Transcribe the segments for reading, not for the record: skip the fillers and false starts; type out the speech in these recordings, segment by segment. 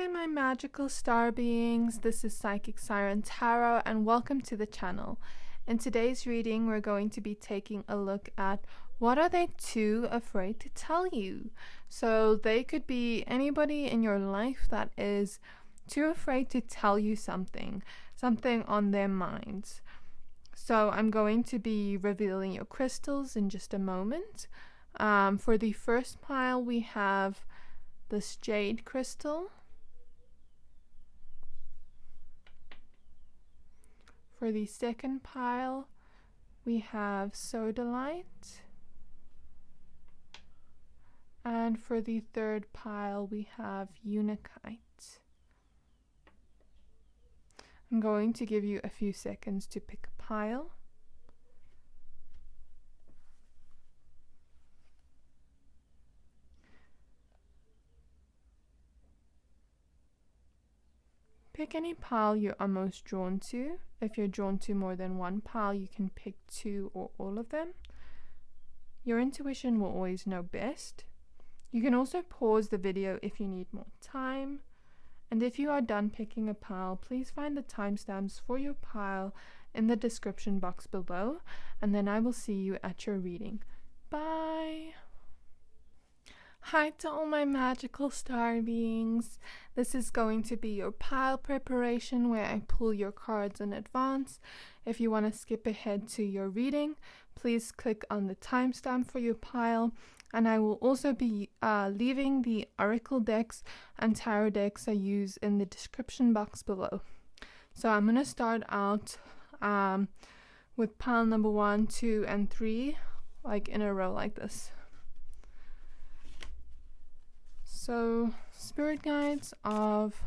Hi my magical star beings, this is Psychic Siren Tarot and welcome to the channel. In today's reading we're going to be taking a look at what are they too afraid to tell you. So they could be anybody in your life that is too afraid to tell you something on their minds. So I'm going to be revealing your crystals in just a moment. For the first pile we have this Jade crystal. For the second pile, we have Sodalite. And for the third pile, we have Unakite. I'm going to give you a few seconds to pick a pile. Pick any pile you are most drawn to. If you're drawn to more than one pile, you can pick two or all of them. Your intuition will always know best. You can also pause the video if you need more time. And if you are done picking a pile, please find the timestamps for your pile in the description box below, and then I will see you at your reading. Bye! Hi to all my magical star beings. This is going to be your pile preparation where I pull your cards in advance. If you want to skip ahead to your reading, please click on the timestamp for your pile. And I will also be leaving the oracle decks and tarot decks I use in the description box below. So I'm going to start out with pile number 1, 2, and 3, like in a row like this. So, spirit guides of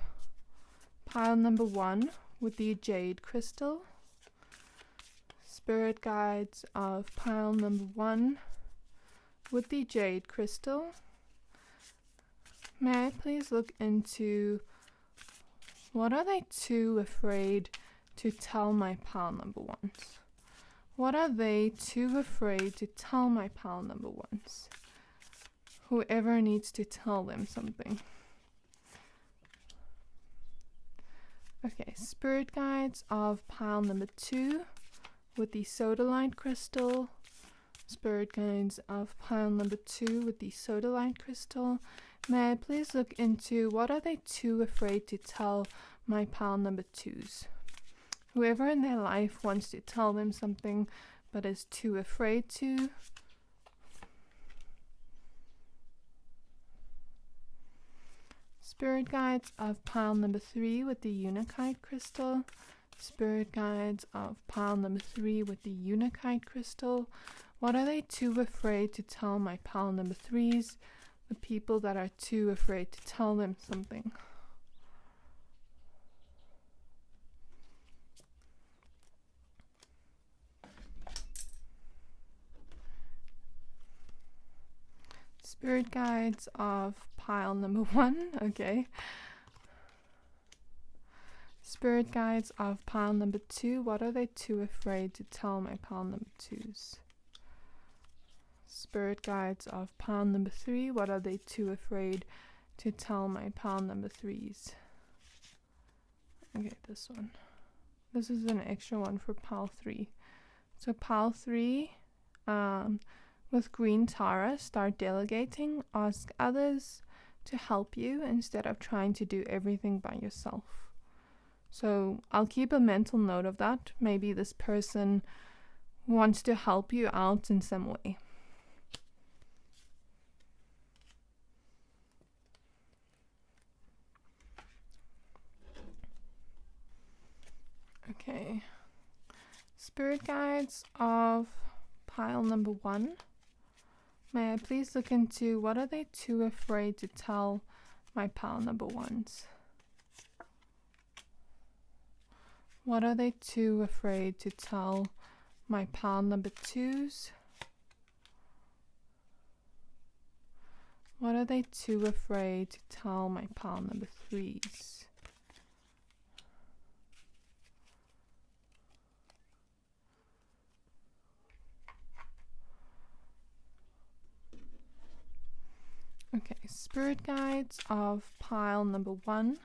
pile number 1 with the Jade crystal. Spirit guides of pile number 1 with the Jade crystal. May I please look into what are they too afraid to tell my pile number 1s? What are they too afraid to tell my pile number 1s? Whoever needs to tell them something. Okay, spirit guides of pile number 2 with the Sodalite crystal. Spirit guides of pile number 2 with the Sodalite crystal. May I please look into what are they too afraid to tell my pile number 2s? Whoever in their life wants to tell them something but is too afraid to. Spirit guides of pile number 3 with the Unakite crystal. Spirit guides of pile number 3 with the Unakite crystal. What are they too afraid to tell my pile number 3s? The people that are too afraid to tell them something. Spirit guides of pile number 1, okay. Spirit guides of pile number 2, what are they too afraid to tell my pile number 2s? Spirit guides of pile number 3, what are they too afraid to tell my pile number 3s? Okay, this one. This is an extra one for pile 3. So pile 3, with green Tara, start delegating. Ask others to help you instead of trying to do everything by yourself. So I'll keep a mental note of that. Maybe this person wants to help you out in some way. Okay. Spirit guides of pile number 1. May I please look into what are they too afraid to tell my pile number 1s? What are they too afraid to tell my pile number 2s? What are they too afraid to tell my pile number 3s? Okay, spirit guides of pile number 1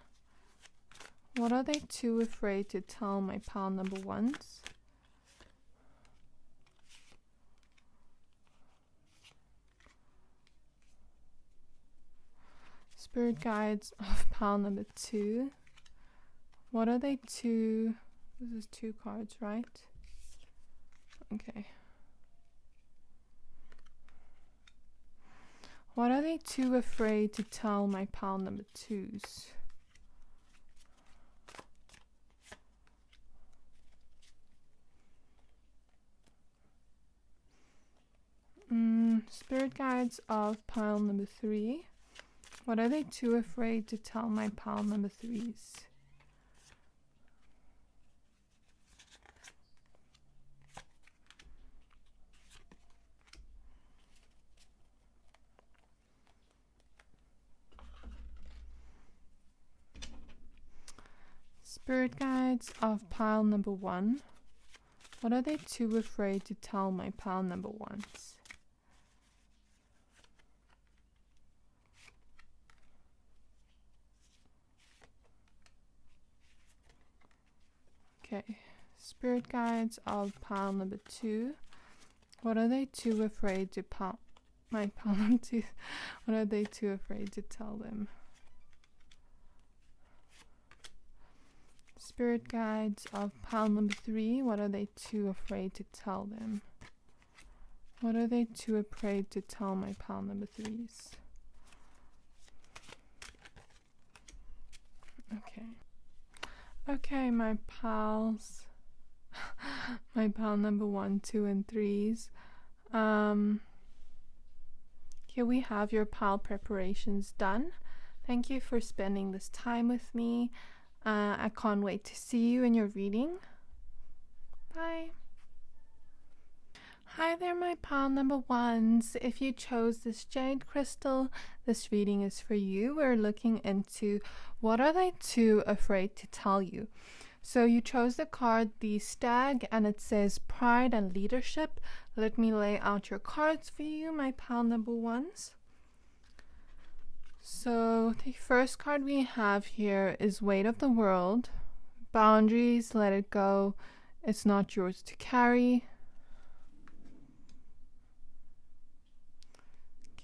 What are they too afraid to tell my pile number ones? Spirit guides of pile number 2. What are they too... This is 2 cards, right? Okay. What are they too afraid to tell my pile number 2s? Spirit guides of pile number 3. What are they too afraid to tell my pile number 3s? Spirit guides of pile number 1. What are they too afraid to tell my pile number 1s? Okay, spirit guides of pile number 2. What are they too afraid to my pile number 2? What are they too afraid to tell them? Spirit guides of pile number 3. What are they too afraid to tell them? What are they too afraid to tell my pile number 3s? Okay. Okay, my pals. My pile number 1, 2, and 3s. Here we have your pile preparations done. Thank you for spending this time with me. I can't wait to see you in your reading. Bye. Hi there, my pile number 1s. If you chose this jade crystal, this reading is for you. We're looking into what are they too afraid to tell you. So you chose the card, the Stag, and it says pride and leadership. Let me lay out your cards for you, my pile number 1s. So the first card we have here is Weight of the World. Boundaries, let it go. It's not yours to carry.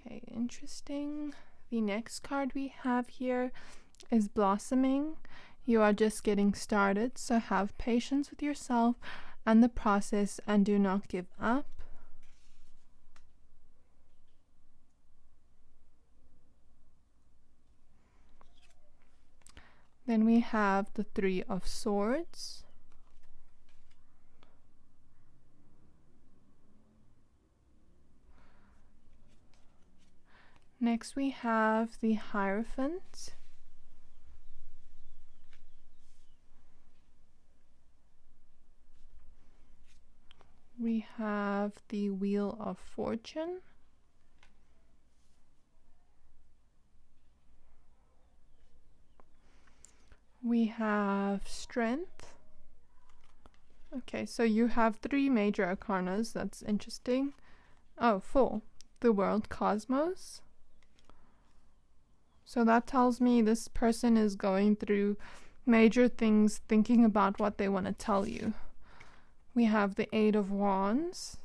Okay, interesting. The next card we have here is Blossoming. You are just getting started, so have patience with yourself and the process and do not give up. Then we have the 3 of Swords. Next we have the Hierophant. We have the Wheel of Fortune. We have Strength. Okay, so you have 3 major arcanas. That's interesting. Oh, 4. The World Cosmos. So that tells me this person is going through major things, thinking about what they want to tell you. We have the 8 of Wands.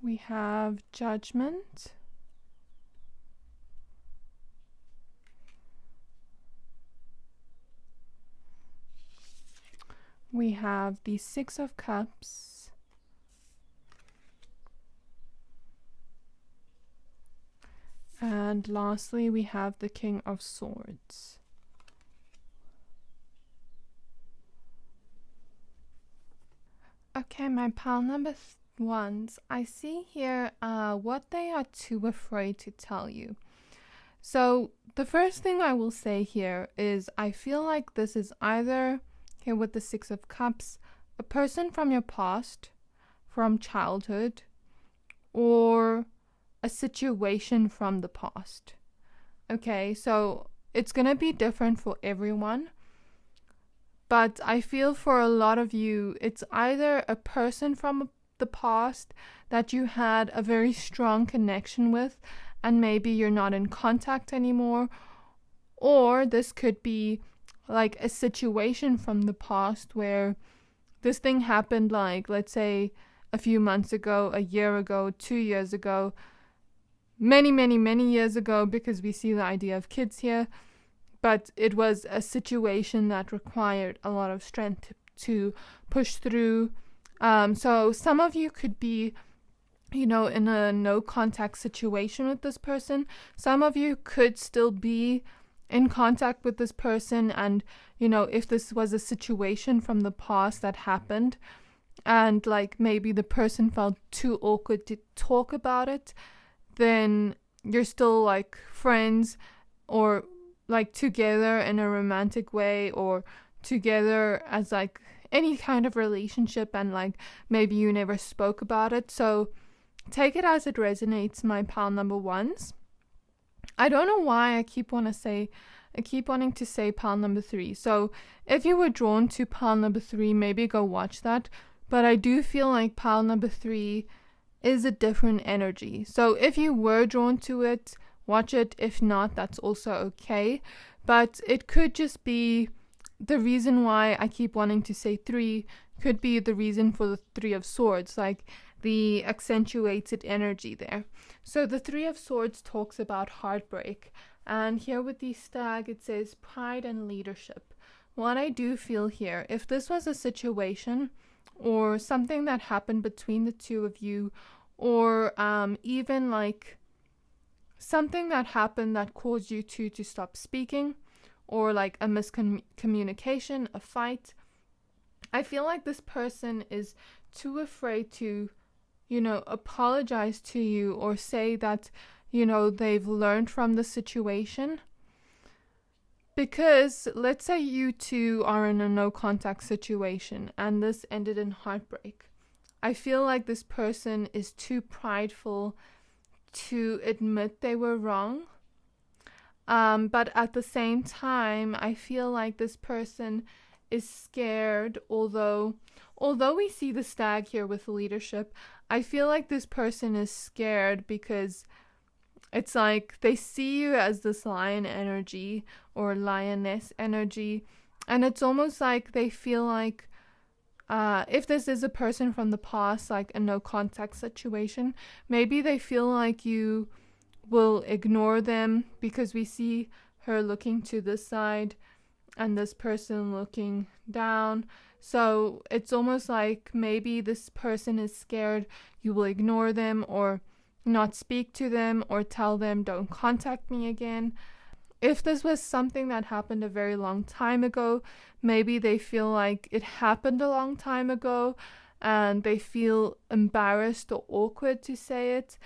We have Judgment. We have the 6 of Cups. And lastly, we have the King of Swords. Okay, my pile number 1s. I see here what they are too afraid to tell you. So the first thing I will say here is I feel like this is either, here with the 6 of Cups, a person from your past, from childhood, or a situation from the past. Okay, so it's gonna be different for everyone. But I feel for a lot of you, it's either a person from the past that you had a very strong connection with and maybe you're not in contact anymore. Or this could be like a situation from the past where this thing happened, like, let's say a few months ago, a year ago, 2 years ago, many years ago, because we see the idea of kids here. But it was a situation that required a lot of strength to push through. So some of you could be, in a no contact situation with this person. Some of you could still be in contact with this person, and if this was a situation from the past that happened, and like maybe the person felt too awkward to talk about it, then you're still like friends, or like together in a romantic way, or together as like any kind of relationship, and like maybe you never spoke about it. So take it as it resonates, my pile number ones. I don't know why I keep wanting to say pile number 3. So if you were drawn to pile number 3, maybe go watch that. But I do feel like pile number 3 is a different energy. So if you were drawn to it, watch it. If not, that's also okay. But it could just be the reason why I keep wanting to say 3 could be the reason for the 3 of Swords, like the accentuated energy there. So the 3 of Swords talks about heartbreak. And here with the Stag, it says pride and leadership. What I do feel here, if this was a situation or something that happened between the two of you, or even like something that happened that caused you two to stop speaking, or like a miscommunication, a fight, I feel like this person is too afraid to, apologize to you or say that, they've learned from the situation. Because let's say you two are in a no contact situation and this ended in heartbreak. I feel like this person is too prideful to admit they were wrong. But at the same time, I feel like this person is scared, although we see the Stag here with leadership, I feel like this person is scared because it's like they see you as this lion energy or lioness energy, and it's almost like they feel like if this is a person from the past, like a no contact situation, maybe they feel like you will ignore them, because we see her looking to this side and this person looking down. So it's almost like maybe this person is scared you will ignore them or not speak to them or tell them don't contact me again. If this was something that happened a very long time ago, maybe they feel like it happened a long time ago and they feel embarrassed or awkward to say it.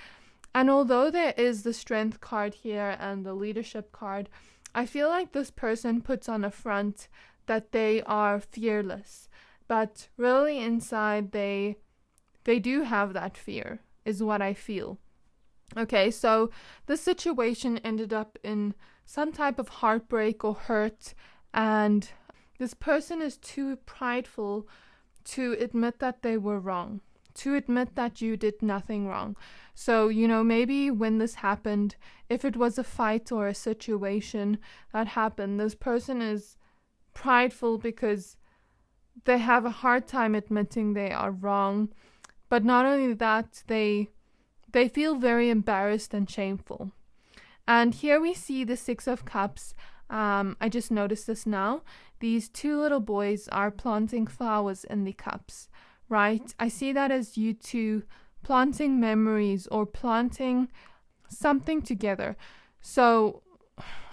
And although there is the Strength card here and the Leadership card, I feel like this person puts on a front that they are fearless, but really inside they do have that fear, is what I feel. Okay, so the situation ended up in some type of heartbreak or hurt, and this person is too prideful to admit that they were wrong, to admit that you did nothing wrong. So, maybe when this happened, if it was a fight or a situation that happened, this person is prideful because they have a hard time admitting they are wrong. But not only that, they feel very embarrassed and shameful. And here we see the 6 of Cups. I just noticed this now. These 2 little boys are planting flowers in the cups, right? I see that as you two planting memories or planting something together. So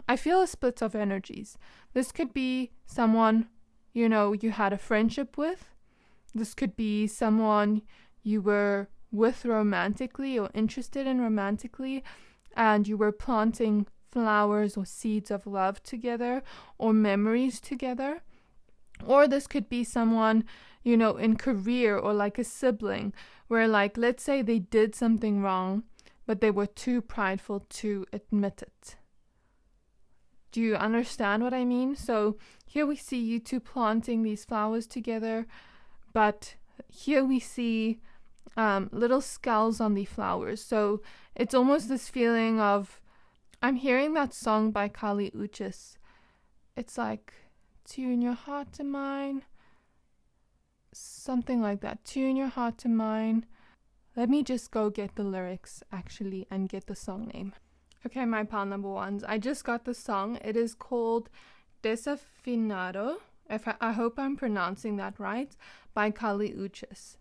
I feel a split of energies. This could be someone, you had a friendship with. This could be someone you were with romantically or interested in romantically, and you were planting flowers or seeds of love together or memories together. Or this could be someone, in career, or like a sibling where, like, let's say they did something wrong, but they were too prideful to admit it. Do you understand what I mean? So here we see you two planting these flowers together, but here we see little skulls on the flowers. So it's almost this feeling of, I'm hearing that song by Kali Uchis. It's like, tune your heart to mine. Something like that. Tune your heart to mine. Let me just go get the lyrics, actually, and get the song name. Okay, my pal number ones. I just got the song. It is called Desafinado. I hope I'm pronouncing that right. By Kali Uchis.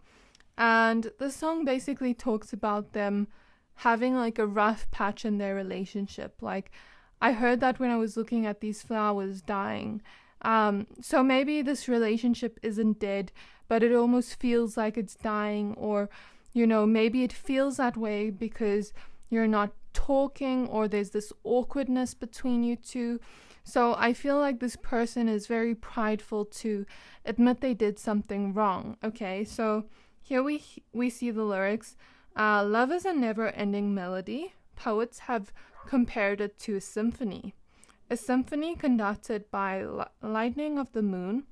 And the song basically talks about them having like a rough patch in their relationship. Like, I heard that when I was looking at these flowers dying. So maybe this relationship isn't dead, but it almost feels like it's dying, or, you know, maybe it feels that way because you're not talking, or there's this awkwardness between you two. So I feel like this person is very prideful to admit they did something wrong. Okay, so here we see the lyrics. Love is a never-ending melody. Poets have compared it to a symphony conducted by lightning of the moon,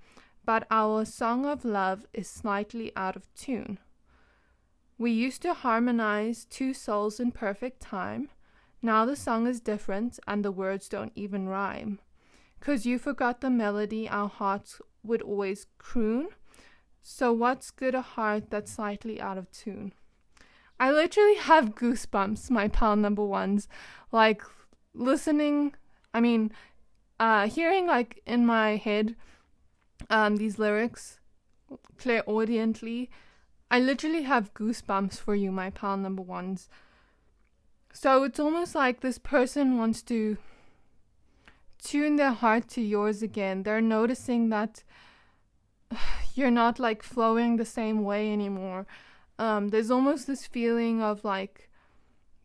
but our song of love is slightly out of tune. We used to harmonize two souls in perfect time. Now the song is different and the words don't even rhyme. 'Cause you forgot the melody our hearts would always croon. So what's good a heart that's slightly out of tune? I literally have goosebumps, my pal number ones. Like, listening, hearing like in my head these lyrics clairaudiently. I literally have goosebumps for you, my pal number ones. So it's almost like this person wants to tune their heart to yours again. They're noticing that you're not like flowing the same way anymore. There's almost this feeling of like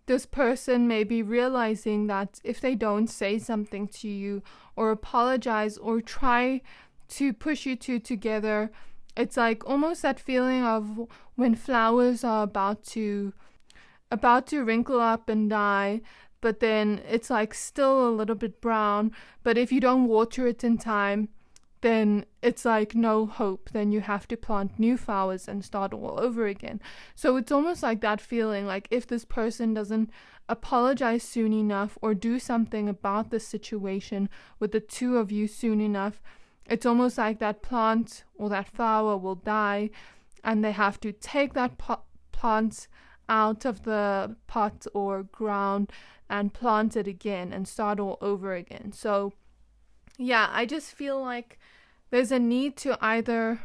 this person may be realizing that if they don't say something to you or apologize or try to push you two together, it's like almost that feeling of when flowers are about to wrinkle up and die, but then it's like still a little bit brown, but if you don't water it in time, then it's like no hope. Then you have to plant new flowers and start all over again. So it's almost like that feeling, like if this person doesn't apologize soon enough or do something about the situation with the two of you soon enough, it's almost like that plant or that flower will die, and they have to take that plant out of the pot or ground and plant it again and start all over again. So yeah, I just feel like there's a need to either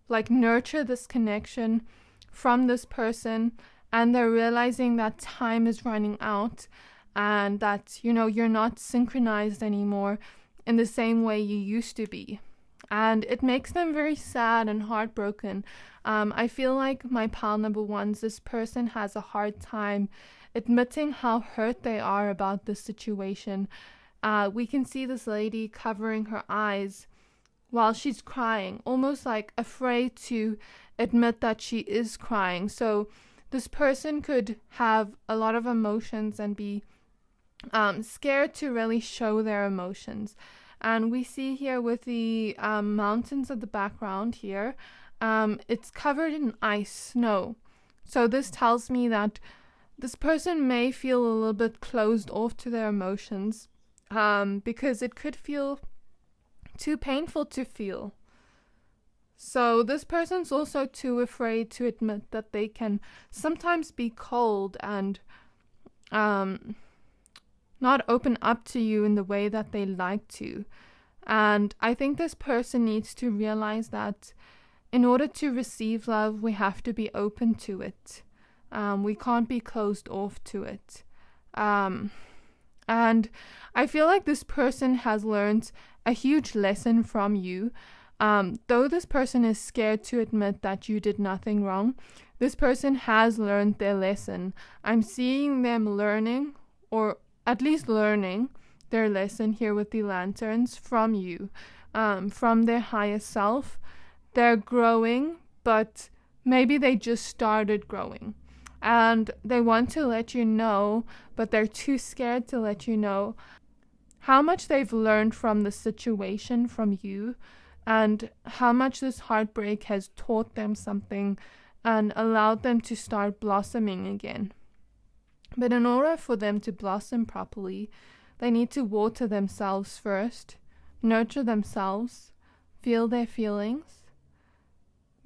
like nurture this connection from this person, and they're realizing that time is running out and that, you know, you're not synchronized anymore in the same way you used to be. And it makes them very sad and heartbroken. I feel like my pal number ones, this person has a hard time admitting how hurt they are about this situation. We can see this lady covering her eyes while she's crying, almost like afraid to admit that she is crying. So this person could have a lot of emotions and be scared to really show their emotions. And we see here with the mountains at the background here, it's covered in ice, snow. So this tells me that this person may feel a little bit closed off to their emotions, because it could feel too painful to feel. So this person's also too afraid to admit that they can sometimes be cold and not open up to you in the way that they like to. And I think this person needs to realize that in order to receive love, we have to be open to it. We can't be closed off to it. And I feel like this person has learned a huge lesson from you. Though this person is scared to admit that you did nothing wrong, this person has learned their lesson. I'm seeing them learning, or at least learning their lesson here with the lanterns from you, from their higher self. They're growing, but maybe they just started growing. And they want to let you know, but they're too scared to let you know how much they've learned from the situation from you, and how much this heartbreak has taught them something and allowed them to start blossoming again. But in order for them to blossom properly, they need to water themselves first, nurture themselves, feel their feelings,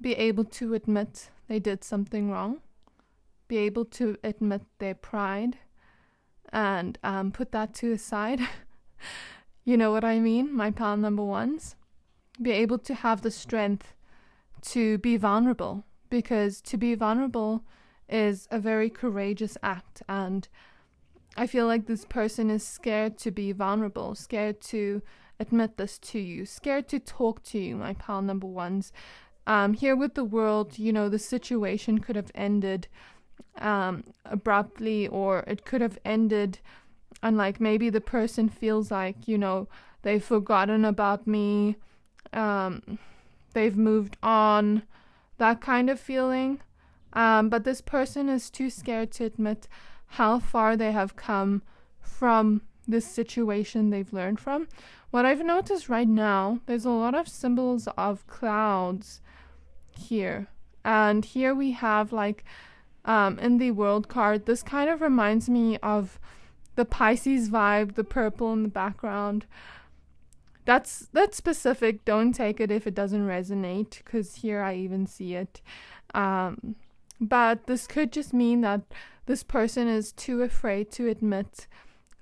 be able to admit they did something wrong, be able to admit their pride, and put that to a side. You know what I mean, my pal number ones? Be able to have the strength to be vulnerable, because to be vulnerable is a very courageous act, and I feel like this person is scared to be vulnerable, scared to admit this to you, scared to talk to you, my pal number ones. Here with the world, you know, the situation could have ended abruptly, or it could have ended, and like maybe the person feels like, you know, they've forgotten about me, they've moved on, that kind of feeling. But this person is too scared to admit how far they have come from this situation they've learned from. What I've noticed right now, there's a lot of symbols of clouds here. And here we have like, in the world card, this kind of reminds me of the Pisces vibe, the purple in the background. That's specific. Don't take it if it doesn't resonate, because here I even see it. But this could just mean that this person is too afraid to admit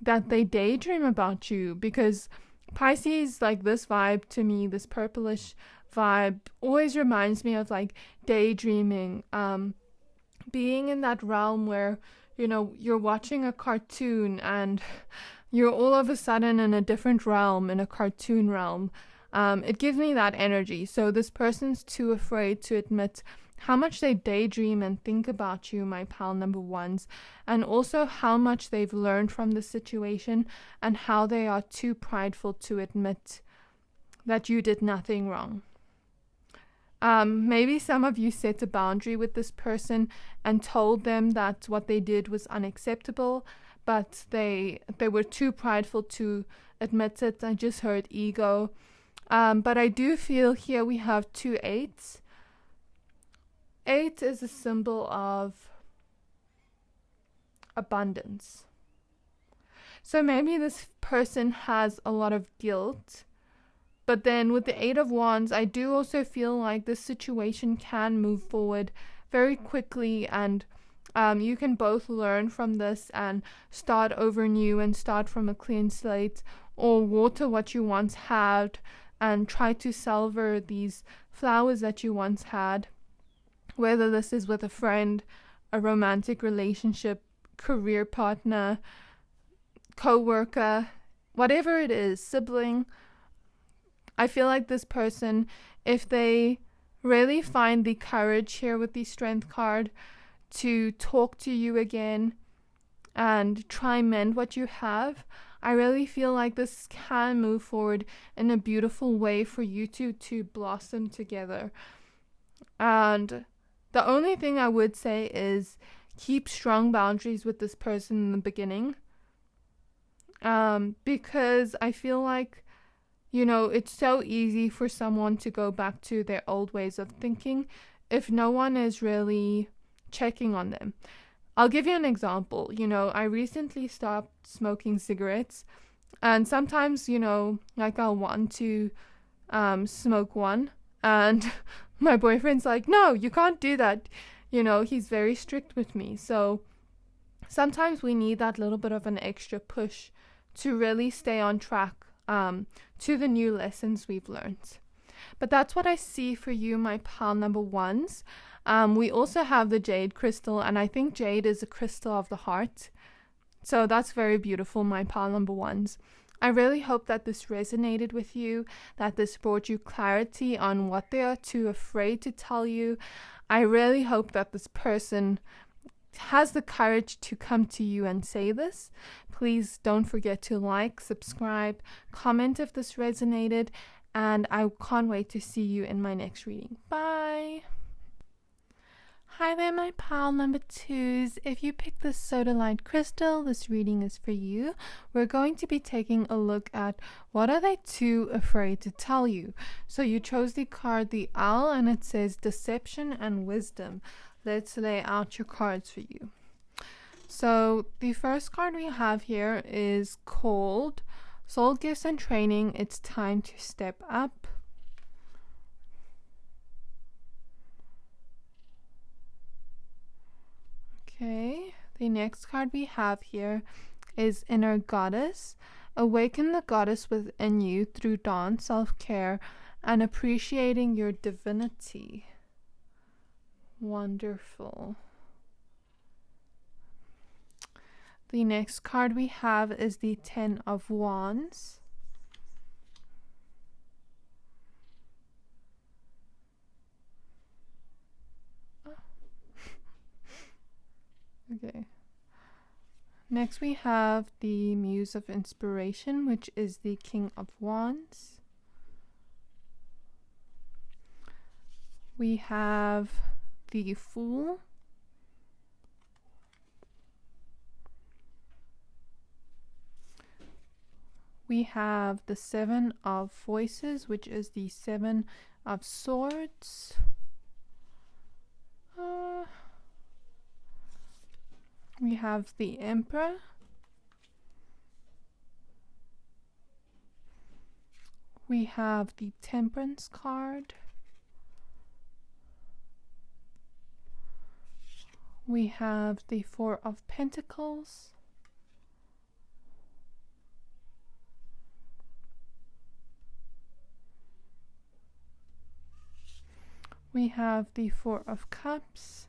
that they daydream about you, because Pisces, like this vibe to me, this purplish vibe, always reminds me of like daydreaming, being in that realm where, you know, you're watching a cartoon and you're all of a sudden in a different realm, in a cartoon realm. It gives me that energy. So this person's too afraid to admit how much they daydream and think about you, my pal number ones, and also how much they've learned from the situation, and how they are too prideful to admit that you did nothing wrong. Maybe some of you set a boundary with this person and told them that what they did was unacceptable, but they were too prideful to admit it. I just heard ego. But I do feel here we have 2 8s. 8 is a symbol of abundance. So maybe this person has a lot of guilt, but then with the 8 of Wands, I do also feel like this situation can move forward very quickly, and you can both learn from this and start over new and start from a clean slate, or water what you once had and try to savor these flowers that you once had. Whether this is with a friend, a romantic relationship, career partner, co-worker, whatever it is, sibling. I feel like this person, if they really find the courage here with the Strength card to talk to you again and try and mend what you have, I really feel like this can move forward in a beautiful way for you two to blossom together. And the only thing I would say is keep strong boundaries with this person in the beginning. Because I feel like, you know, it's so easy for someone to go back to their old ways of thinking if no one is really checking on them. I'll give you an example. You know, I recently stopped smoking cigarettes, and sometimes, you know, like I'll want to smoke one, and my boyfriend's like, no, you can't do that. You know, he's very strict with me. So sometimes we need that little bit of an extra push to really stay on track to the new lessons we've learned. But that's what I see for you, my pal number ones. We also have the Jade crystal, and I think Jade is a crystal of the heart. So that's very beautiful, my pal number ones. I really hope that this resonated with you, that this brought you clarity on what they are too afraid to tell you. I really hope that this person has the courage to come to you and say this. Please don't forget to like, subscribe, comment if this resonated, and I can't wait to see you in my next reading. Bye! Hi there, my pal number 2s. If you picked the Sodalite crystal, this reading is for you. We're going to be taking a look at what are they too afraid to tell you. So you chose the card, the Owl, and it says Deception and Wisdom. Let's lay out your cards for you. So the first card we have here is called Soul Gifts and Training. It's time to step up. Okay, the next card we have here is Inner Goddess. Awaken the goddess within you through dance, self-care, and appreciating your divinity. Wonderful. The next card we have is the Ten of Wands. Okay. Next we have the Muse of Inspiration, which is the King of Wands. We have the Fool. We have the Seven of Voices, which is the Seven of Swords. We have the Emperor. We have the Temperance card. We have the Four of Pentacles. We have the Four of Cups.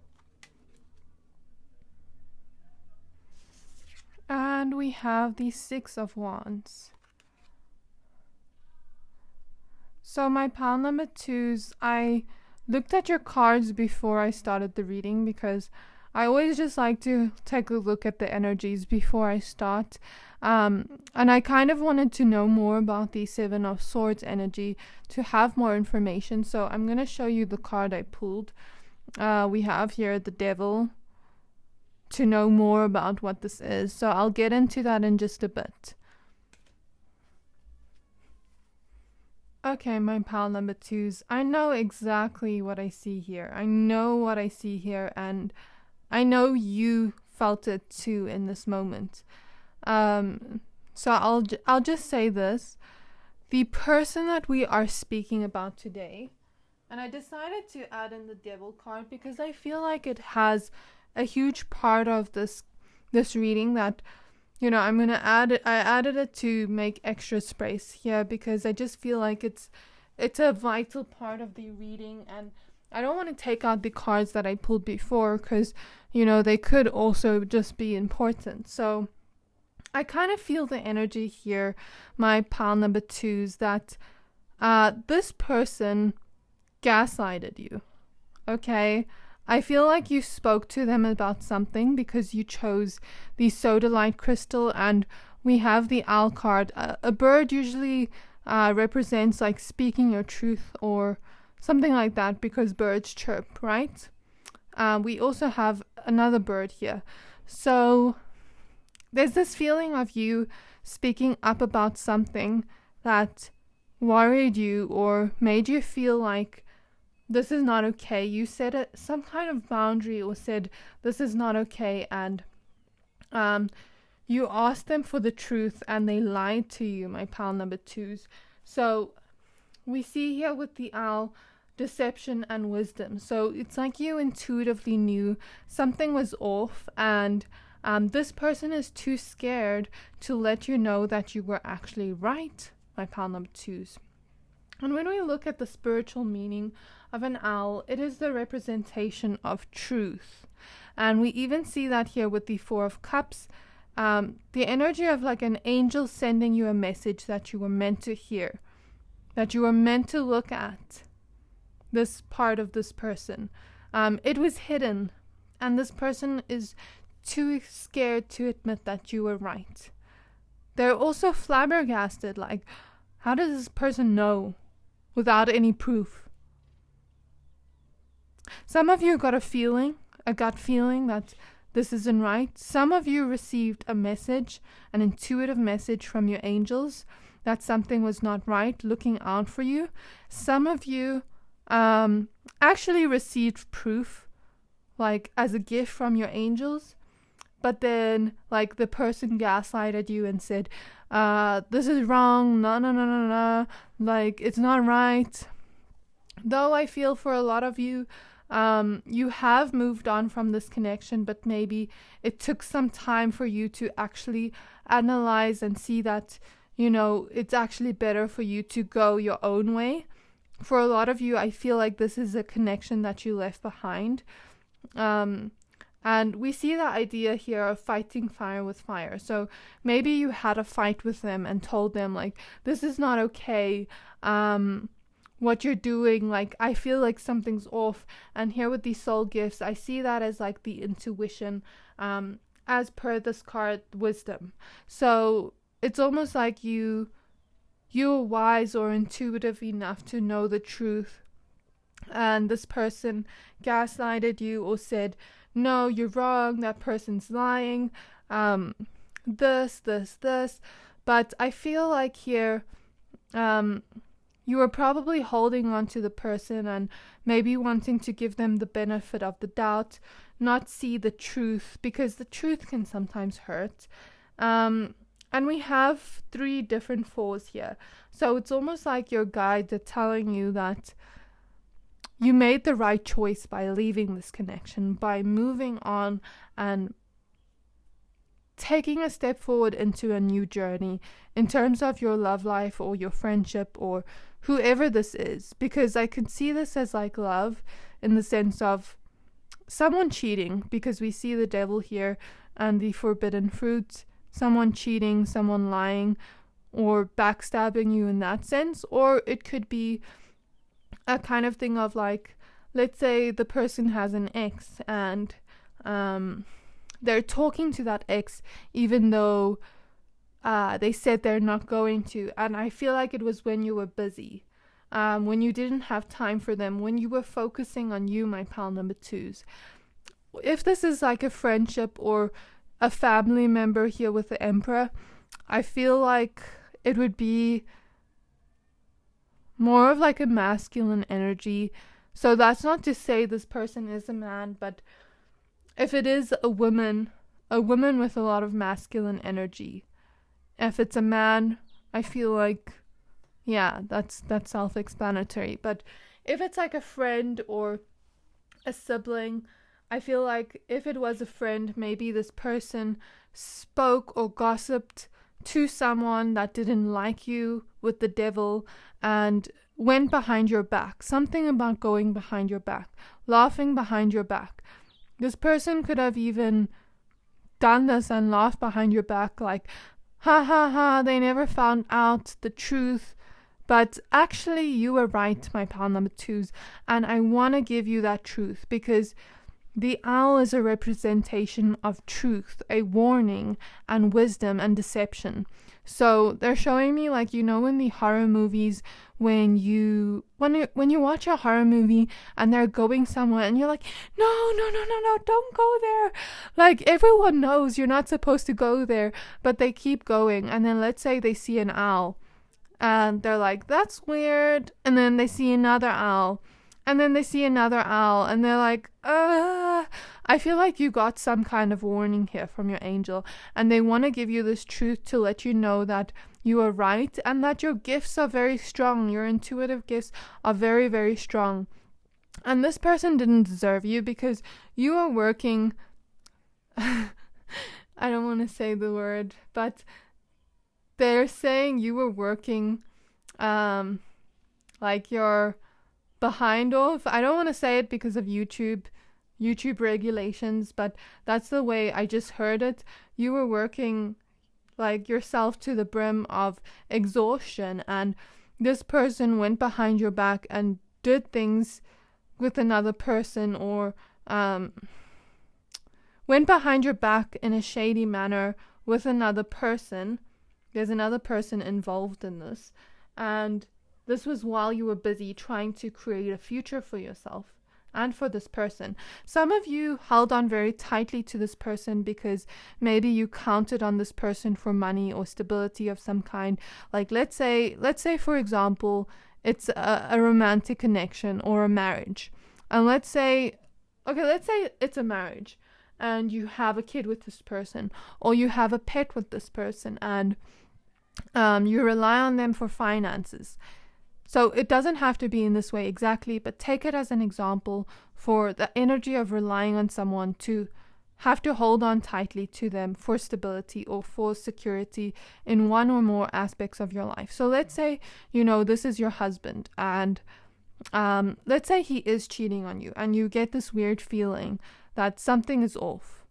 And we have the Six of Wands. So my pal number 2s, I looked at your cards before I started the reading because I always just like to take a look at the energies before I start. And I kind of wanted to know more about the Seven of Swords energy to have more information. So I'm going to show you the card I pulled. We have here the Devil, to know more about what this is. So I'll get into that in just a bit. Okay, my pal number 2s, I know exactly what I see here. I know what I see here, and I know you felt it too in this moment. So I'll just say this. The person that we are speaking about today, and I decided to add in the Devil card because I feel like it has a huge part of this reading that, you know, I'm gonna add it. I added it to make extra space here because I just feel like it's a vital part of the reading, and I don't want to take out the cards that I pulled before because, you know, they could also just be important. So I kind of feel the energy here, my pal number 2s, that this person gaslighted you. Okay, I feel like you spoke to them about something because you chose the Sodalite crystal, and we have the Owl card. A bird usually represents like speaking your truth or something like that because birds chirp, right? We also have another bird here. So there's this feeling of you speaking up about something that worried you or made you feel like this is not okay. You set some kind of boundary or said this is not okay, and you asked them for the truth and they lied to you, my pal number 2s. So we see here with the Owl, deception and wisdom. So it's like you intuitively knew something was off, and this person is too scared to let you know that you were actually right, my pal number 2s. And when we look at the spiritual meaning of an owl, it is the representation of truth. And we even see that here with the Four of Cups, the energy of like an angel sending you a message that you were meant to hear, that you were meant to look at this part of this person. It was hidden, and this person is too scared to admit that you were right. They're also flabbergasted, like, how does this person know without any proof? Some of you got a gut feeling that this isn't right. Some of you received a message, an intuitive message from your angels that something was not right, looking out for you. Some of you actually received proof, like as a gift from your angels, but then like the person gaslighted you and said, this is wrong, no, like it's not right. Though I feel for a lot of you, you have moved on from this connection, but maybe it took some time for you to actually analyze and see that, you know, it's actually better for you to go your own way. For a lot of you, I feel like this is a connection that you left behind. And we see the idea here of fighting fire with fire. So maybe you had a fight with them and told them, like, this is not okay. What you're doing, like, I feel like something's off. And here with these soul gifts, I see that as like the intuition, as per this card, wisdom. So it's almost like you're wise or intuitive enough to know the truth, and this person gaslighted you or said, no, you're wrong, that person's lying, this, but I feel like here, you are probably holding on to the person and maybe wanting to give them the benefit of the doubt, not see the truth, because the truth can sometimes hurt. And we have 3 different 4s here. So it's almost like your guides are telling you that you made the right choice by leaving this connection, by moving on and taking a step forward into a new journey in terms of your love life or your friendship or whoever this is. Because I could see this as like love in the sense of someone cheating, because we see the devil here and the forbidden fruit. Someone cheating, someone lying, or backstabbing you in that sense. Or it could be a kind of thing of like, let's say the person has an ex and they're talking to that ex even though they said they're not going to. And I feel like it was when you were busy, when you didn't have time for them, when you were focusing on you, my pal number 2s. If this is like a friendship or a family member here with the Emperor, I feel like it would be more of like a masculine energy. So that's not to say this person is a man, but if it is a woman with a lot of masculine energy. If it's a man, I feel like, yeah, that's self-explanatory. But if it's like a friend or a sibling, I feel like if it was a friend, maybe this person spoke or gossiped to someone that didn't like you with the devil and went behind your back. Something about going behind your back, laughing behind your back. This person could have even done this and laughed behind your back like, ha ha ha, they never found out the truth. But actually you were right, my pal number 2s, and I want to give you that truth because the owl is a representation of truth, a warning, and wisdom and deception. So they're showing me, like, you know, in the horror movies, when you watch a horror movie and they're going somewhere and you're like, no, don't go there. Like, everyone knows you're not supposed to go there, but they keep going. And then let's say they see an owl and they're like, that's weird. And then they see another owl. And then they see another owl and they're like, I feel like you got some kind of warning here from your angel. And they want to give you this truth to let you know that you are right and that your gifts are very strong. Your intuitive gifts are very, very strong. And this person didn't deserve you because you are working, I don't want to say the word, but they're saying you were working like you're behind off. I don't want to say it because of YouTube regulations, but that's the way I just heard it. You were working like yourself to the brim of exhaustion, and this person went behind your back and did things with another person, or went behind your back in a shady manner with another person. There's another person involved in this, and this was while you were busy trying to create a future for yourself. and for this person. Some of you held on very tightly to this person because maybe you counted on this person for money or stability of some kind. Like let's say for example, it's a romantic connection or a marriage. And let's say it's a marriage and you have a kid with this person, or you have a pet with this person, and you rely on them for finances. So it doesn't have to be in this way exactly, but take it as an example for the energy of relying on someone to have to hold on tightly to them for stability or for security in one or more aspects of your life. So let's say, this is your husband, and let's say he is cheating on you, and you get this weird feeling that something is off.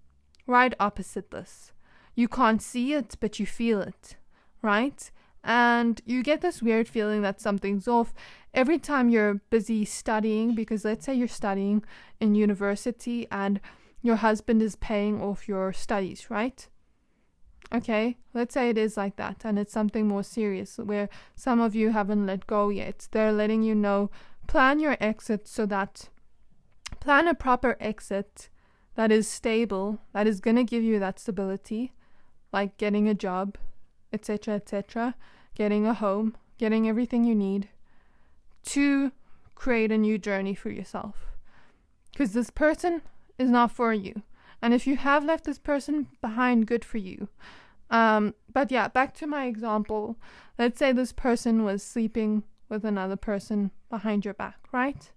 Right opposite this. You can't see it, but you feel it, right? And you get this weird feeling that something's off every time you're busy studying, because let's say you're studying in university and your husband is paying off your studies, right? Okay, let's say it is like that, and it's something more serious where some of you haven't let go yet. They're letting you know, plan your exit plan a proper exit that is stable, that is going to give you that stability, like getting a job, etc., etc., getting a home, getting everything you need to create a new journey for yourself. Because this person is not for you. And if you have left this person behind, good for you. But yeah, back to my example. Let's say this person was sleeping with another person behind your back, right?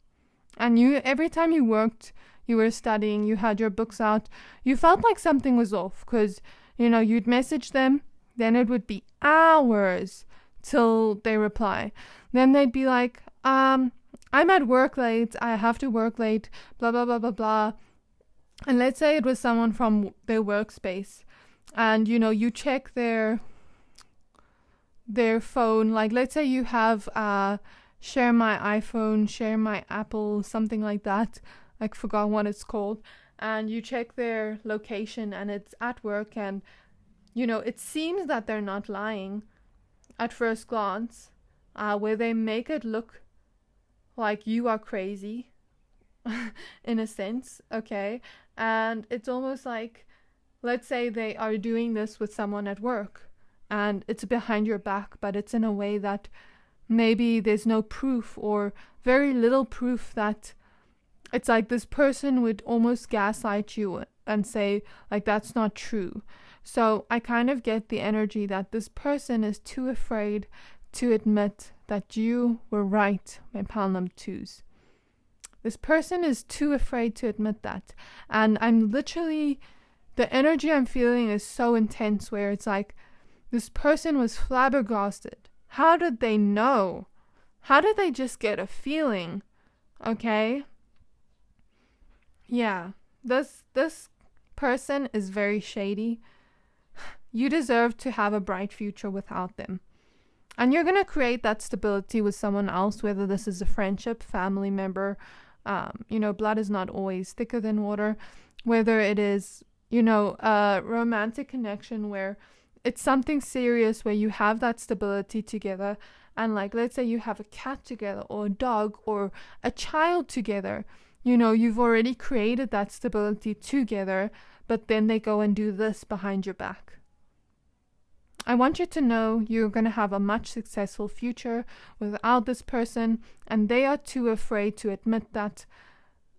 And every time you worked, you were studying, you had your books out, you felt like something was off because, you'd message them, then it would be hours till they reply. Then they'd be like, I'm at work late, I have to work late, blah, blah, blah, blah, blah. And let's say it was someone from their workspace, and, you check their phone, like let's say you have share my iPhone, share my Apple, something like that. I forgot what it's called. And you check their location and it's at work, and it seems that they're not lying at first glance, where they make it look like you are crazy in a sense, okay? And it's almost like, let's say they are doing this with someone at work and it's behind your back, but it's in a way that maybe there's no proof or very little proof, that it's like this person would almost gaslight you and say like that's not true. So I kind of get the energy that this person is too afraid to admit that you were right, my pal number twos. This person is too afraid to admit that. And the energy I'm feeling is so intense where it's like this person was flabbergasted. How did they know? How did they just get a feeling? Okay? Yeah, this person is very shady. You deserve to have a bright future without them. And you're going to create that stability with someone else, whether this is a friendship, family member, blood is not always thicker than water, whether it is, a romantic connection where it's something serious where you have that stability together. And like, let's say you have a cat together or a dog or a child together. You've already created that stability together, but then they go and do this behind your back. I want you to know you're going to have a much successful future without this person, and they are too afraid to admit that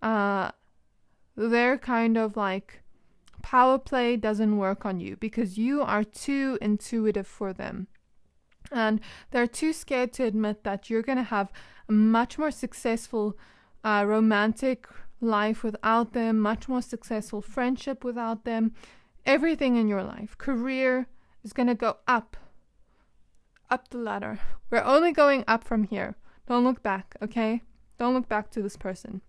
their kind of like power play doesn't work on you because you are too intuitive for them. And they're too scared to admit that you're going to have a much more successful romantic life without them, much more successful friendship without them, everything in your life. Career is going to go up the ladder. We're only going up from here. Don't look back, okay? Don't look back to this person.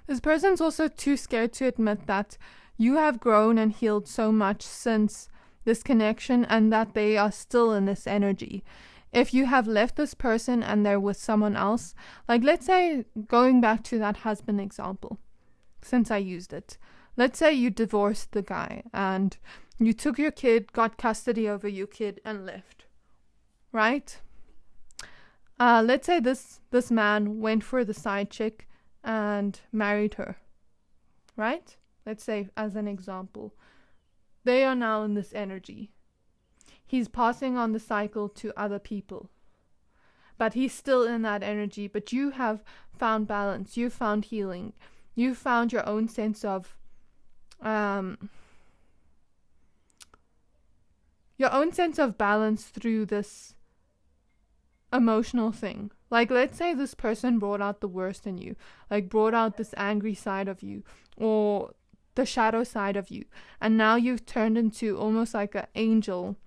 This person's also too scared to admit that you have grown and healed so much since this connection and that they are still in this energy. If you have left this person and they're with someone else, like let's say, going back to that husband example, since I used it, let's say you divorced the guy and you took your kid, got custody over your kid and left, right? Let's say this man went for the side chick and married her, right? Let's say, as an example, they are now in this energy. He's passing on the cycle to other people, but he's still in that energy. But you have found balance, you found healing, you found your own sense of balance through this emotional thing. Like, let's say this person brought out the worst in you, like brought out this angry side of you, or the shadow side of you, and now you've turned into almost like an angel,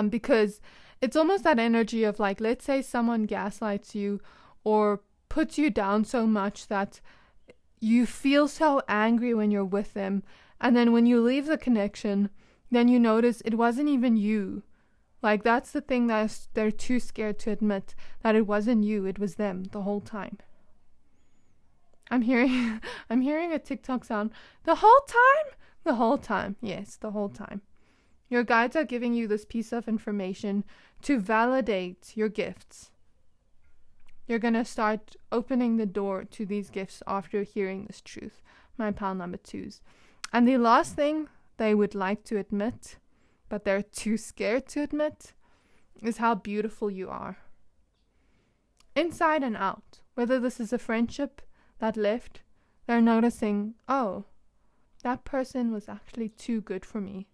because it's almost that energy of, like, let's say someone gaslights you or puts you down so much that you feel so angry when you're with them, and then when you leave the connection, then you notice it wasn't even you. Like, that's the thing that they're too scared to admit, that it wasn't you, it was them the whole time. I'm hearing a TikTok sound. The whole time? The whole time. Yes, the whole time. Your guides are giving you this piece of information to validate your gifts. You're going to start opening the door to these gifts after hearing this truth, my pile number 2s. And the last thing they would like to admit, but they're too scared to admit, is how beautiful you are. Inside and out. Whether this is a friendship that left, they're noticing, oh, that person was actually too good for me.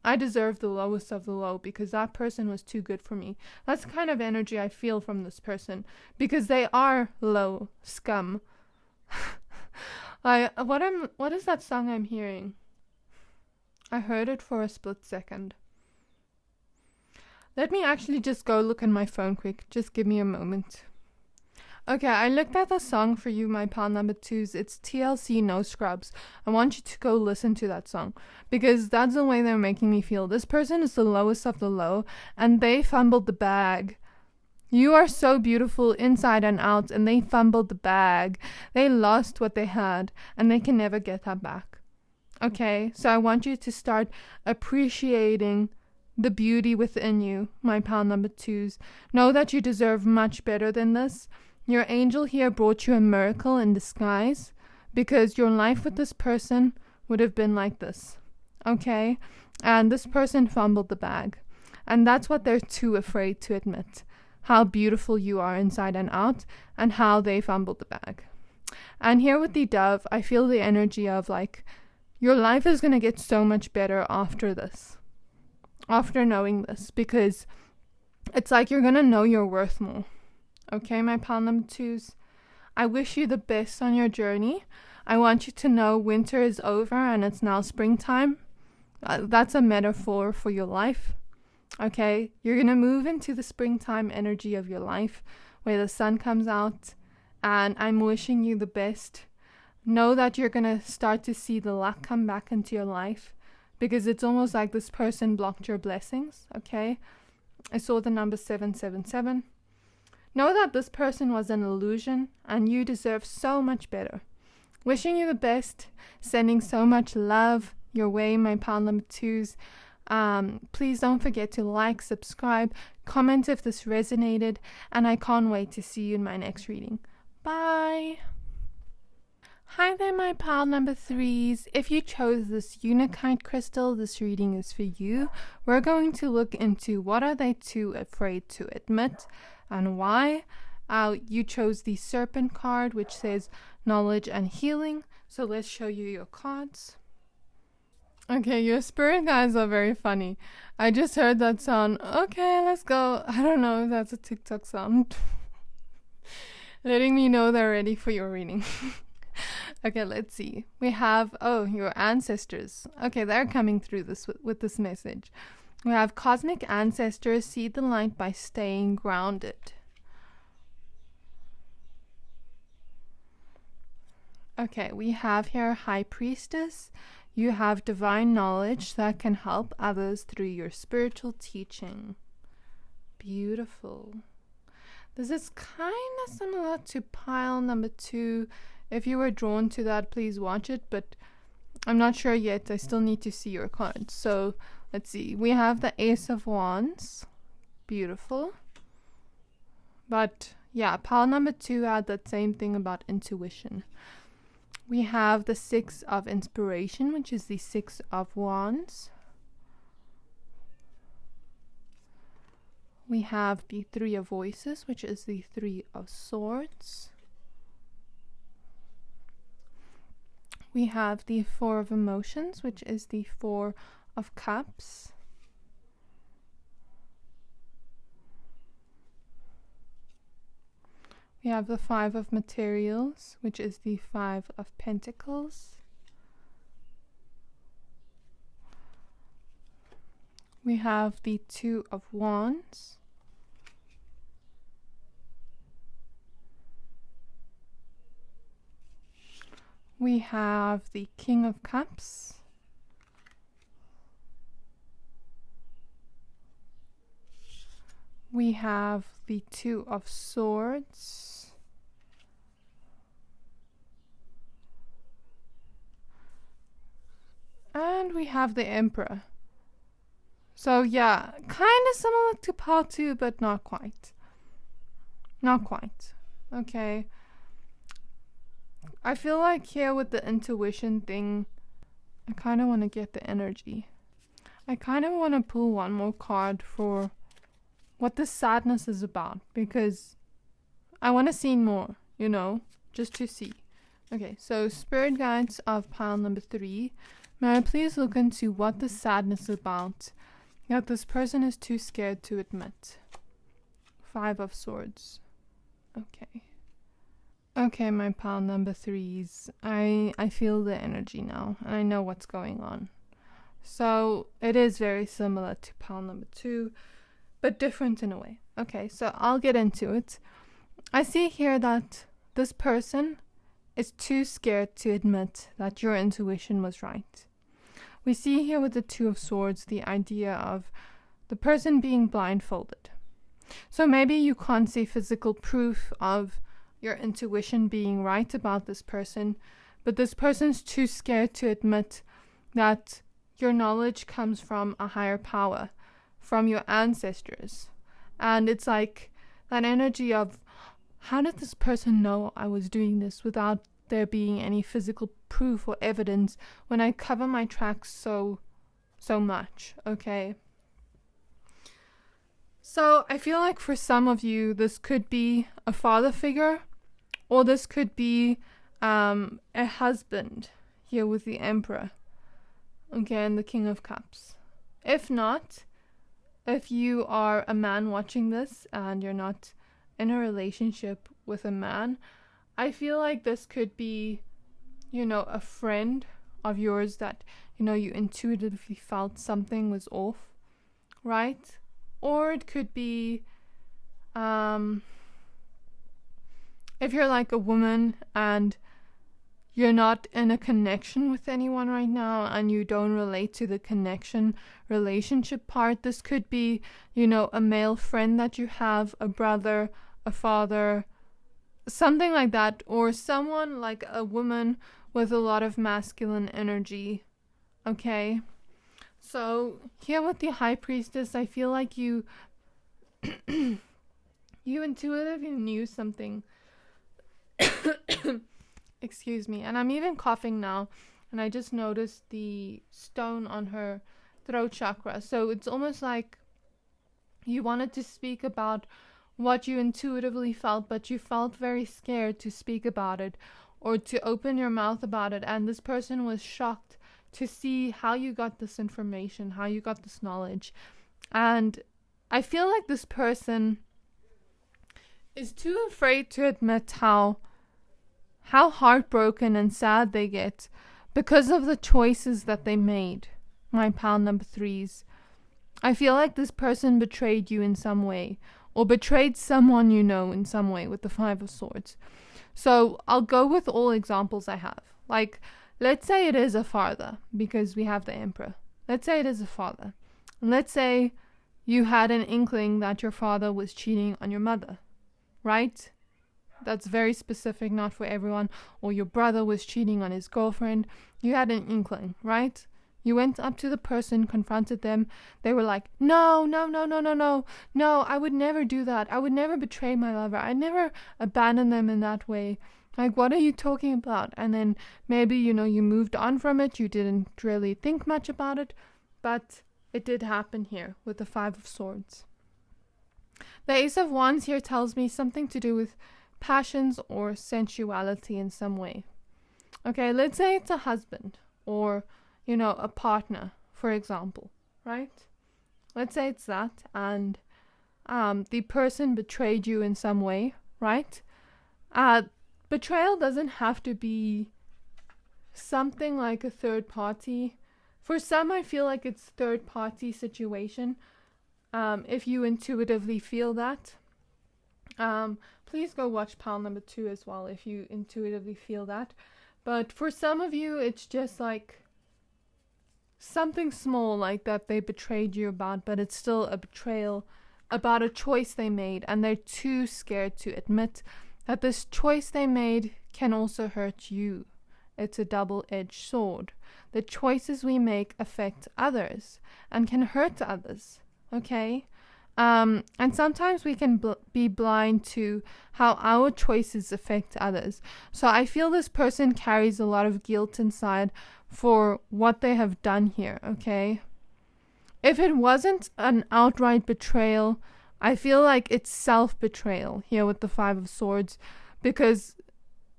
I deserve the lowest of the low because that person was too good for me. That's the kind of energy I feel from this person, because they are low scum. What is that song I'm hearing? I heard it for a split second. Let me actually just go look at my phone quick. Just give me a moment. Okay, I looked at the song for you, my pile number 2s. It's TLC No Scrubs. I want you to go listen to that song, because that's the way they're making me feel. This person is the lowest of the low, and they fumbled the bag. You are so beautiful inside and out, and they fumbled the bag. They lost what they had, and they can never get that back. Okay, so I want you to start appreciating the beauty within you, my pile number 2s. Know that you deserve much better than this. Your angel here brought you a miracle in disguise, because your life with this person would have been like this. Okay? And this person fumbled the bag. And that's what they're too afraid to admit. How beautiful you are inside and out, and how they fumbled the bag. And here with the dove, I feel the energy of, like, your life is going to get so much better after this. After knowing this. Because it's like you're going to know your worth more. Okay, my pile number 2s. I wish you the best on your journey. I want you to know winter is over and it's now springtime. That's a metaphor for your life. Okay, you're going to move into the springtime energy of your life, where the sun comes out, and I'm wishing you the best. Know that you're going to start to see the luck come back into your life, because it's almost like this person blocked your blessings. Okay, I saw the number 777. Know that this person was an illusion, and you deserve so much better. Wishing you the best, sending so much love your way, my pile number 2s. Please don't forget to like, subscribe, comment if this resonated, and I can't wait to see you in my next reading. Bye! Hi there, my pile number 3s. If you chose this Unakite crystal, this reading is for you. We're going to look into what are they too afraid to admit, and why. You chose the Serpent card, which says knowledge and healing. So let's show you your cards. Okay, your spirit guides are very funny. I just heard that sound. Okay, let's go. I don't know if that's a TikTok sound. Letting me know they're ready for your reading. Okay, let's see. We have, your ancestors. Okay, they're coming through this with this message. We have cosmic ancestors see the light by staying grounded. Okay, we have here High Priestess. You have divine knowledge that can help others through your spiritual teaching. Beautiful. This is kind of similar to pile number 2. If you were drawn to that, please watch it, but I'm not sure yet. I still need to see your cards. So let's see. We have the Ace of Wands. Beautiful. But Yeah, pile number 2 had that same thing about intuition. We have the 6 of inspiration, which is the 6 of wands. We have the 3 of voices, which is the 3 of swords. We have the 4 of emotions, which is the 4 of cups. We have the 5 of materials, which is the 5 of pentacles. We have the 2 of wands. We have the King of Cups. We have the 2 of swords. And we have the Emperor. So yeah, kind of similar to part 2, but not quite. Not quite. Okay. I feel like here with the intuition thing, I kind of want to get the energy. I kind of want to pull one more card for what this sadness is about, because I want to see more, you know, just to see. Okay, so spirit guides of pile number 3, may I please look into what the sadness is about that this person is too scared to admit. 5 of swords. Okay. Okay, my pile number 3s. I feel the energy now, and I know what's going on. So it is very similar to pile number 2, but different in a way. Okay, so I'll get into it. I see here that this person is too scared to admit that your intuition was right. We see here with the 2 of swords the idea of the person being blindfolded. So maybe you can't see physical proof of your intuition being right about this person, but this person's too scared to admit that your knowledge comes from a higher power, from your ancestors. And it's like that energy of, how did this person know I was doing this without there being any physical proof or evidence when I cover my tracks so much, okay? So I feel like for some of you, this could be a father figure, or this could be a husband here with the Emperor, okay, and the King of Cups. If not, if you are a man watching this and you're not in a relationship with a man, I feel like this could be, you know, a friend of yours that, you know, you intuitively felt something was off, right? Or it could be, if you're like a woman and you're not in a connection with anyone right now and you don't relate to the connection relationship part, this could be, you know, a male friend that you have, a brother, a father, something like that, or someone like a woman with a lot of masculine energy, okay? So here with the High Priestess, I feel like you you intuitively knew something. Excuse me, and I'm even coughing now, and I just noticed the stone on her throat chakra. So it's almost like you wanted to speak about what you intuitively felt, but you felt very scared to speak about it or to open your mouth about it, and this person was shocked to see how you got this information, how you got this knowledge. And I feel like this person is too afraid to admit how heartbroken and sad they get because of the choices that they made, my pile number 3s. I feel like this person betrayed you in some way, or betrayed someone you know in some way with the 5 of swords. So I'll go with all examples I have. Like, let's say it is a father, because we have the Emperor. Let's say it is a father. Let's say you had an inkling that your father was cheating on your mother, right? That's very specific, not for everyone. Or your brother was cheating on his girlfriend. You had an inkling, right? You went up to the person, confronted them. They were like, no, I would never do that. I would never betray my lover. I never abandon them in that way. Like, what are you talking about? And then maybe, you moved on from it. You didn't really think much about it. But it did happen here with the 5 of Swords. The Ace of Wands here tells me something to do with passions or sensuality in some way. Okay, let's say it's a husband or a partner, for example, right? Let's say it's that, and the person betrayed you in some way, right? Betrayal doesn't have to be something like a third party. For some, I feel like it's third party situation. If you intuitively feel that, please go watch pile number 2 as well if you intuitively feel that. But for some of you, it's just like something small like that they betrayed you about, but it's still a betrayal about a choice they made, and they're too scared to admit that this choice they made can also hurt you. It's a double-edged sword. The choices we make affect others and can hurt others, okay? And sometimes we can be blind to how our choices affect others. So I feel this person carries a lot of guilt inside for what they have done here, okay? If it wasn't an outright betrayal, I feel like it's self-betrayal here with the 5 of Swords, because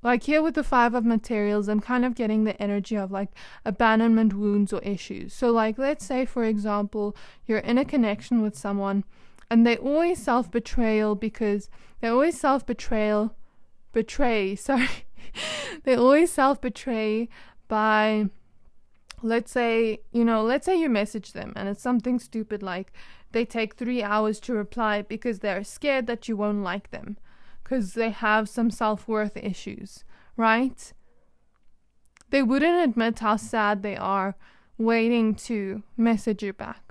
like here with the 5 of Materials, I'm kind of getting the energy of like abandonment wounds or issues. So like, let's say for example, you're in a connection with someone and they always self-betray by, let's say you message them and it's something stupid like they take 3 hours to reply because they're scared that you won't like them, because they have some self-worth issues, right? They wouldn't admit how sad they are waiting to message you back.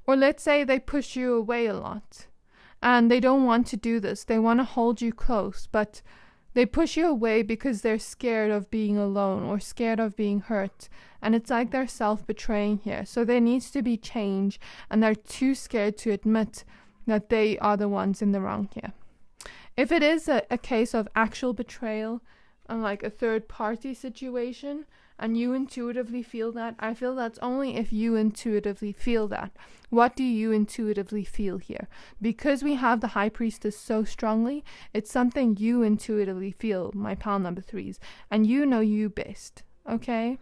Or let's say they push you away a lot and they don't want to do this. They want to hold you close, but they push you away because they're scared of being alone or scared of being hurt. And it's like they're self-betraying here. So there needs to be change, and they're too scared to admit that they are the ones in the wrong here. If it is a case of actual betrayal, like a third party situation, and you intuitively feel that, I feel that's only if you intuitively feel that. What do you intuitively feel here? Because we have the High Priestess so strongly, it's something you intuitively feel, my pile number 3s, and you know you best, okay?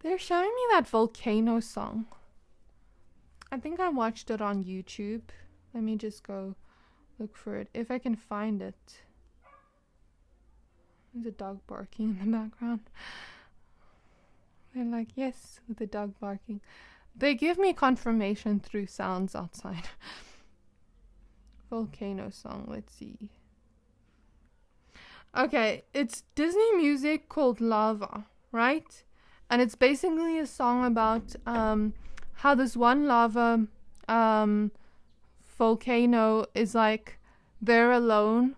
They're showing me that volcano song. I think I watched it on YouTube. Let me just go look for it, if I can find it. There's a dog barking in the background. They're like, yes, with the dog barking. They give me confirmation through sounds outside. Volcano song, let's see. Okay, it's Disney music called Lava, right? And it's basically a song about how this one lava volcano is like, they're alone,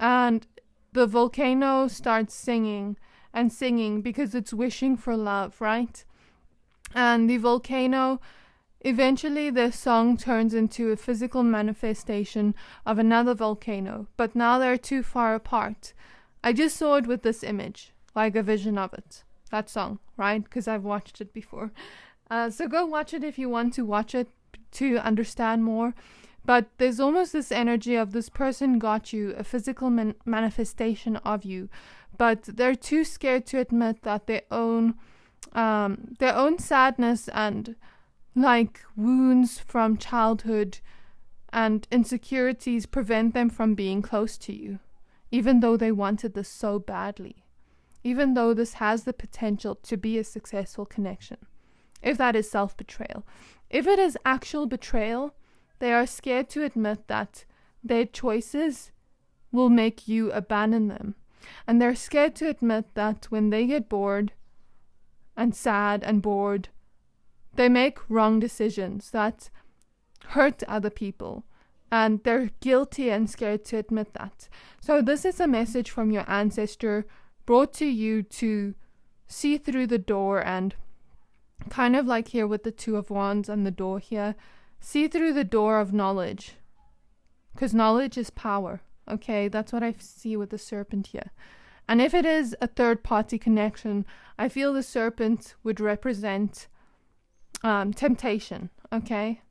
and the volcano starts singing and singing because it's wishing for love, right? And the volcano, eventually the song turns into a physical manifestation of another volcano, but now they're too far apart. I just saw it with this image, like a vision of it, that song, right? Because I've watched it before. So go watch it if you want to watch it to understand more. But there's almost this energy of this person got you, a physical manifestation of you, but they're too scared to admit that their own sadness and like wounds from childhood and insecurities prevent them from being close to you, even though they wanted this so badly, even though this has the potential to be a successful connection, if that is self-betrayal. If it is actual betrayal, they are scared to admit that their choices will make you abandon them. And they're scared to admit that when they get bored and sad and bored, they make wrong decisions that hurt other people. And they're guilty and scared to admit that. So this is a message from your ancestor brought to you to see through the door, and kind of like here with the Two of Wands and the door here, see through the door of knowledge, because knowledge is power. Okay, that's what I see with the Serpent here. And if it is a third party connection, I feel the Serpent would represent temptation. Okay,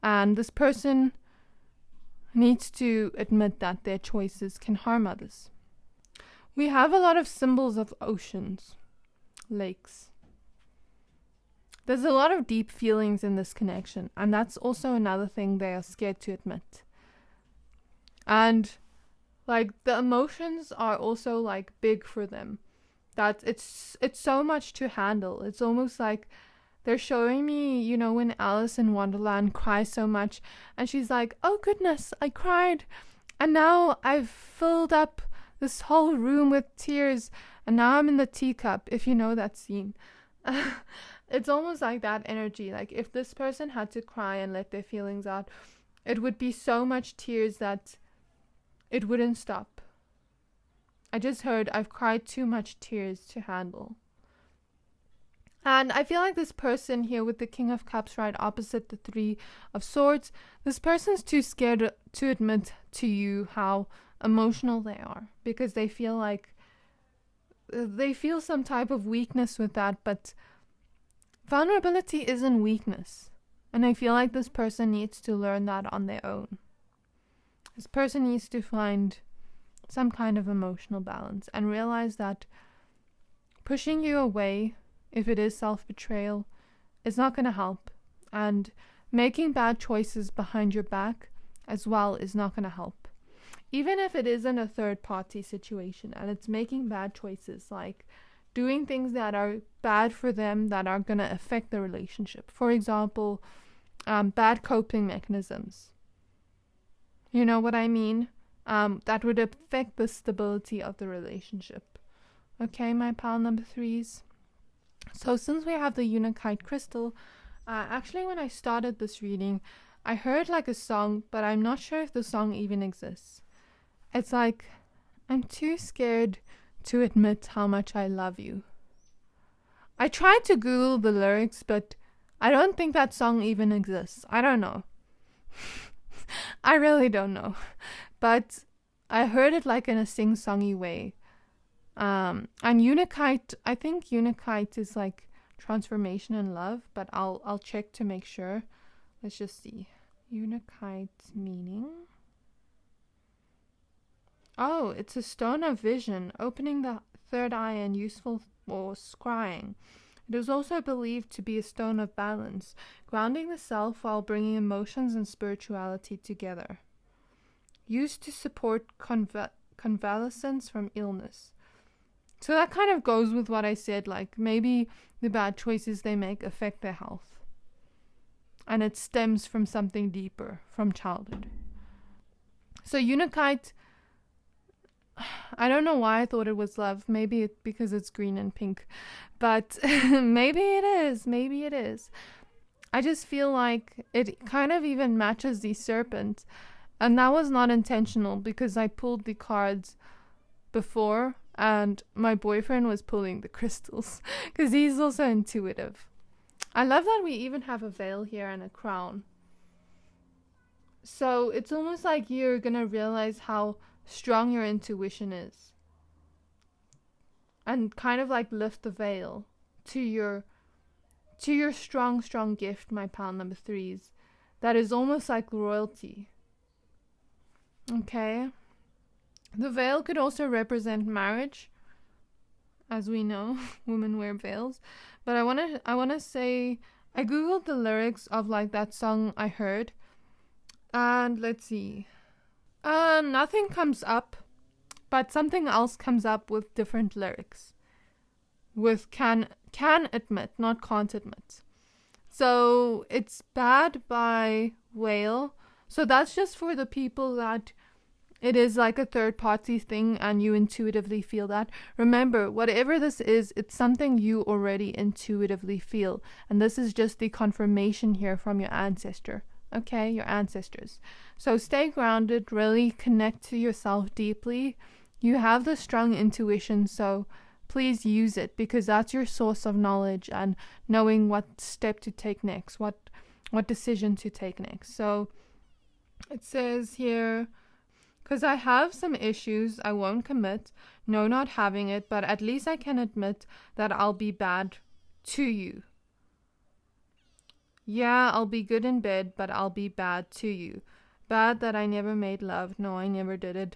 and this person needs to admit that their choices can harm others. We have a lot of symbols of oceans, lakes. There's a lot of deep feelings in this connection, and that's also another thing they are scared to admit. And like the emotions are also like big for them. That it's so much to handle. It's almost like they're showing me, you know, when Alice in Wonderland cries so much and she's like, oh goodness, I cried, and now I've filled up this whole room with tears, and now I'm in the teacup, if you know that scene. It's almost like that energy. Like if this person had to cry and let their feelings out, it would be so much tears that it wouldn't stop. I just heard I've cried too much tears to handle. And I feel like this person here with the King of Cups right opposite the Three of Swords, this person's too scared to admit to you how emotional they are, because they feel like they feel some type of weakness with that, but vulnerability isn't weakness. And I feel like this person needs to learn that on their own. This person needs to find some kind of emotional balance and realize that pushing you away, if it is self-betrayal, is not going to help. And making bad choices behind your back as well is not going to help. Even if it isn't a third-party situation and it's making bad choices, like doing things that are bad for them that are going to affect the relationship. For example, bad coping mechanisms. You know what I mean? That would affect the stability of the relationship. Okay, my pile number 3s. So since we have the Unakite crystal, actually when I started this reading, I heard like a song, but I'm not sure if the song even exists. It's like, I'm too scared to admit how much I love you. I tried to Google the lyrics, but I don't think that song even exists. I don't know. I really don't know. But I heard it like in a sing-songy way. And Unakite, I think Unakite is like transformation and love, but I'll check to make sure. Let's just see. Unakite meaning. Oh, it's a stone of vision, opening the third eye and useful for scrying. It is also believed to be a stone of balance, grounding the self while bringing emotions and spirituality together. Used to support convalescence from illness. So that kind of goes with what I said, like maybe the bad choices they make affect their health. And it stems from something deeper, from childhood. So Unakite, I don't know why I thought it was love. Maybe it's because it's green and pink. But maybe it is. I just feel like it kind of even matches the Serpent. And that was not intentional because I pulled the cards before and my boyfriend was pulling the crystals because he's also intuitive. I love that we even have a veil here and a crown. So it's almost like you're going to realize how strong your intuition is, and kind of like lift the veil to your strong gift, my pile number 3s, that is almost like royalty. Okay, the veil could also represent marriage, as we know. Women wear veils, but I want to say I googled the lyrics of like that song I heard, and let's see. Nothing comes up, but something else comes up with different lyrics. With can admit, not can't admit. So it's Bad by Whale. So that's just for the people that it is like a third party thing and you intuitively feel that. Remember, whatever this is, it's something you already intuitively feel. And this is just the confirmation here from your ancestor. Okay, your ancestors. So stay grounded, really connect to yourself deeply. You have the strong intuition, so please use it, because that's your source of knowledge and knowing what step to take next, what decision to take next. So it says here, because I have some issues, I won't commit. No, not having it, but at least I can admit that I'll be bad to you. Yeah, I'll be good in bed, but I'll be bad to you. Bad that I never made love. No, I never did it.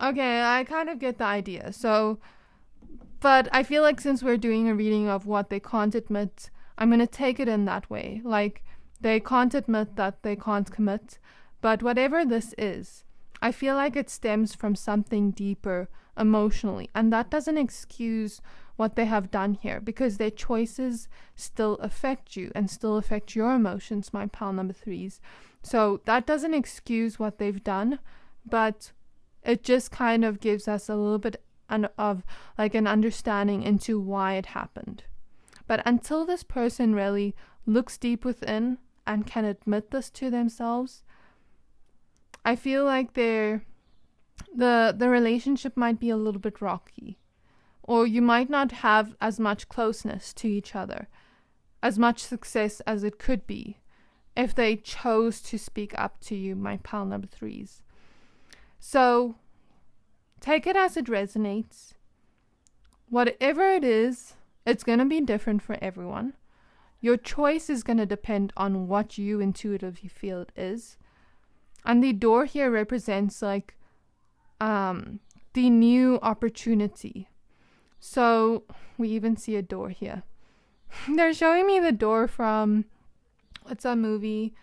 Okay, I kind of get the idea. So, but I feel like since we're doing a reading of what they can't admit, I'm going to take it in that way. Like, they can't admit that they can't commit. But whatever this is, I feel like it stems from something deeper emotionally. And that doesn't excuse what they have done here, because their choices still affect you and still affect your emotions, my pal number 3s. So that doesn't excuse what they've done, but it just kind of gives us a little bit of like an understanding into why it happened. But until this person really looks deep within and can admit this to themselves, I feel like the relationship might be a little bit rocky. Or you might not have as much closeness to each other, as much success as it could be, if they chose to speak up to you, my pal number 3s. So, take it as it resonates. Whatever it is, it's going to be different for everyone. Your choice is going to depend on what you intuitively feel it is. And the door here represents like the new opportunity. So we even see a door here. They're showing me the door from, what's that movie?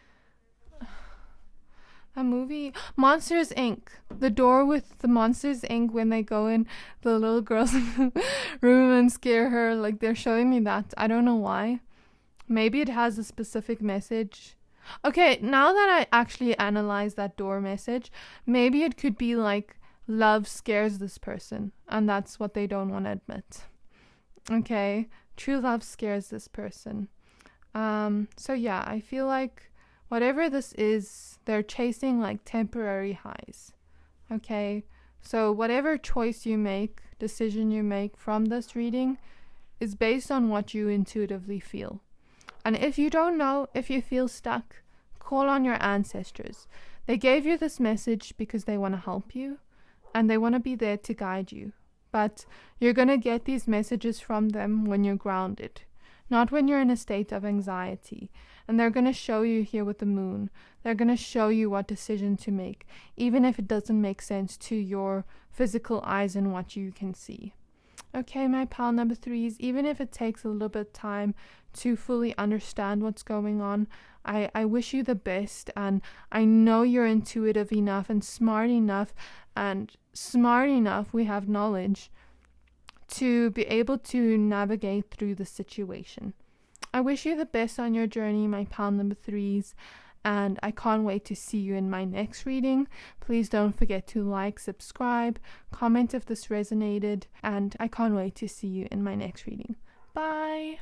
A movie, Monsters Inc. The door with the Monsters Inc. when they go in the little girl's room and scare her. Like, they're showing me that. I don't know why. Maybe it has a specific message. Okay, now that I actually analyze that door message, maybe it could be like, love scares this person, and that's what they don't want to admit. Okay, true love scares this person. So yeah, I feel like whatever this is, they're chasing like temporary highs. Okay, so whatever choice you make, decision you make from this reading is based on what you intuitively feel. And if you don't know, if you feel stuck, call on your ancestors. They gave you this message because they want to help you and they want to be there to guide you. But you're going to get these messages from them when you're grounded, not when you're in a state of anxiety. And they're going to show you here with the moon. They're going to show you what decision to make, even if it doesn't make sense to your physical eyes and what you can see. Okay, my pal number 3s, even if it takes a little bit of time to fully understand what's going on, I wish you the best, and I know you're intuitive enough and smart enough, we have knowledge to be able to navigate through the situation. I wish you the best on your journey, my pal number 3s, and I can't wait to see you in my next reading. Please don't forget to like, subscribe, comment if this resonated, and I can't wait to see you in my next reading. Bye!